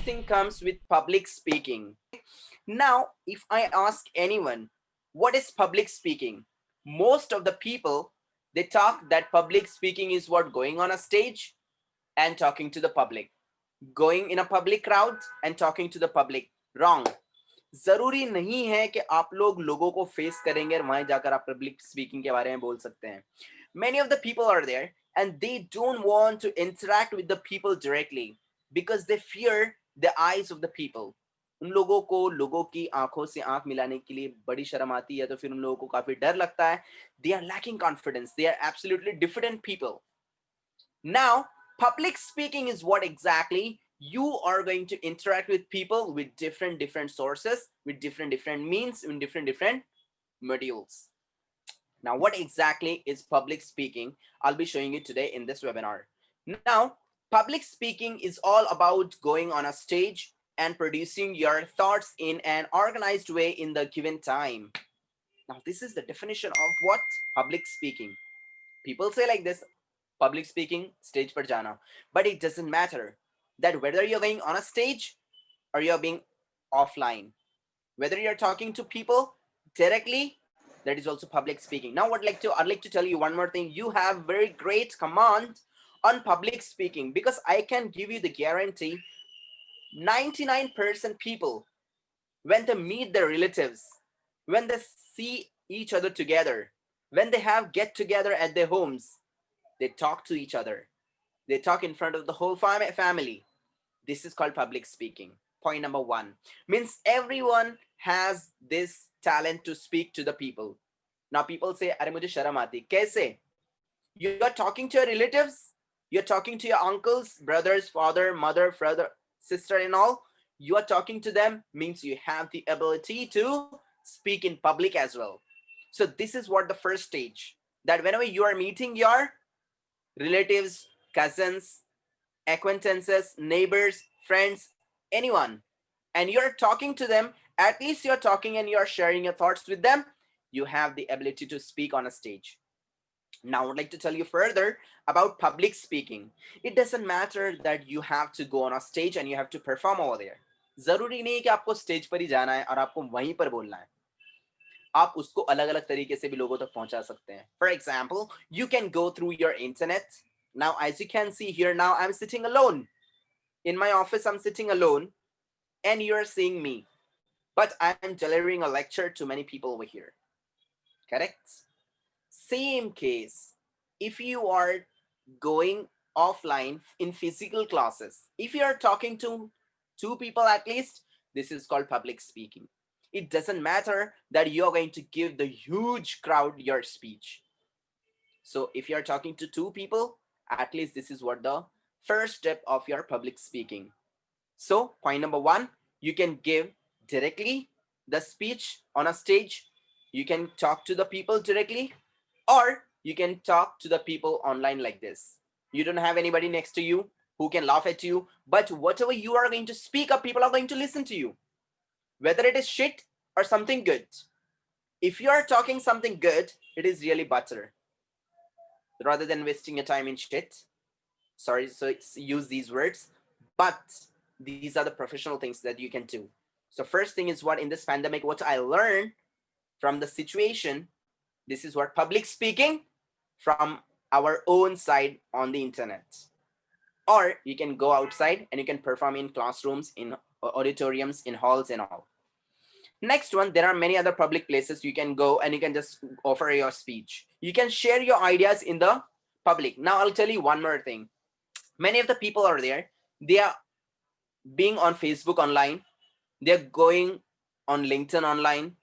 thing comes with public speaking. Now, if I ask anyone, what is public speaking? Most of the people, they talk that public speaking is what going on a stage and talking to the public. Going in a public crowd and talking to the public. Wrong. जरूरी नहीं है कि आप लोगों को face करेंगे और वहां जाकर आप पब्लिक स्पीकिंग के बारे में बोल सकते हैं. Many of the people are there and they don't want to interact with the people directly because they fear the eyes of the people. उन लोगों को लोगों की आंखों से आंख मिलाने के लिए बड़ी शर्म आती है, तो फिर उन लोगों को काफी डर लगता है. They are lacking confidence. They are absolutely different people. Now, public speaking is what exactly you are going to interact with people with different sources, with different means, in different modules. Now, what exactly is public speaking? I'll be showing you today in this webinar. Now, public speaking is all about going on a stage and producing your thoughts in an organized way in the given time. Now, this is the definition of what public speaking. People say like this, public speaking, stage par jana. But it doesn't matter that whether you're going on a stage or you're being offline, whether you're talking to people directly, that is also public speaking. Now I'd like to tell you one more thing. You have very great command on public speaking, because I can give you the guarantee 99% people, when they meet their relatives, when they see each other together, when they have get together at their homes, they talk to each other. They talk in front of the whole family. This is called public speaking. Point number one. Means everyone has this talent to speak to the people. Now people say, "Arey mujhe sharam aati." Kaise? You are talking to your relatives. You're talking to your uncles, brothers, father, mother, brother, sister, and all. You are talking to them means you have the ability to speak in public as well. So this is what the first stage. That whenever you are meeting your relatives, cousins, acquaintances, neighbors, friends, anyone, and you're talking to them, at least you're talking and you're sharing your thoughts with them, you have the ability to speak on a stage. Now, I would like to tell you further about public speaking. It doesn't matter that you have to go on a stage and you have to perform over there. जरूरी नहीं है कि आपको stage पर ही जाना है और आपको वहीं पर बोलना है. आप उसको अलग अलग तरीके से भी लोगों तक पहुंचा सकते हैं. For example, you can go through your internet. Now, as you can see here, now I'm sitting alone. In my office, I'm sitting alone and you're seeing me. But I'm delivering a lecture to many people over here. Correct? Same case. If you are going offline in physical classes, if you are talking to 2 people at least, this is called public speaking. It doesn't matter that you're going to give the huge crowd your speech. So if you're talking to 2 people, at least this is what the first step of your public speaking. So point number 1, you can give directly the speech on a stage. You can talk to the people directly, or you can talk to the people online like this. You don't have anybody next to you who can laugh at you, but whatever you are going to speak up, people are going to listen to you. Whether it is shit or something good. If you are talking something good, it is really better. Rather than wasting your time in shit. Sorry, so use these words. But these are the professional things that you can do. So first thing is what in this pandemic, what I learned from the situation, this is what public speaking from our own side on the internet. Or you can go outside and you can perform in classrooms, in auditoriums, in halls and all. Next one, there are many other public places you can go and you can just offer your speech. You can share your ideas in the public. Now I'll tell you one more thing. Many of the people are there, they are being on Facebook online, they're going on LinkedIn online,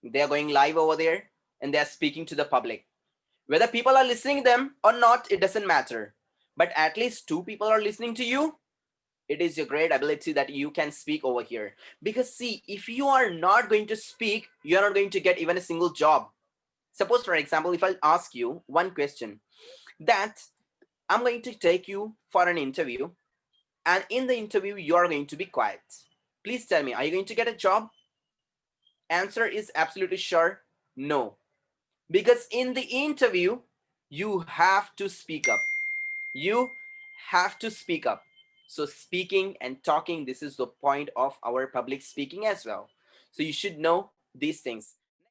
they're going live over there, and they're speaking to the public. Whether people are listening to them or not, it doesn't matter. But at least 2 people are listening to you. It is your great ability that you can speak over here. Because see, if you are not going to speak, you're not going to get even a single job. Suppose, for example, if I ask you one question, that I'm going to take you for an interview, and in the interview, you're going to be quiet. Please tell me, are you going to get a job? Answer is absolutely sure, no. Because in the interview, you have to speak up. You have to speak up. So speaking and talking, this is the point of our public speaking as well. So you should know these things.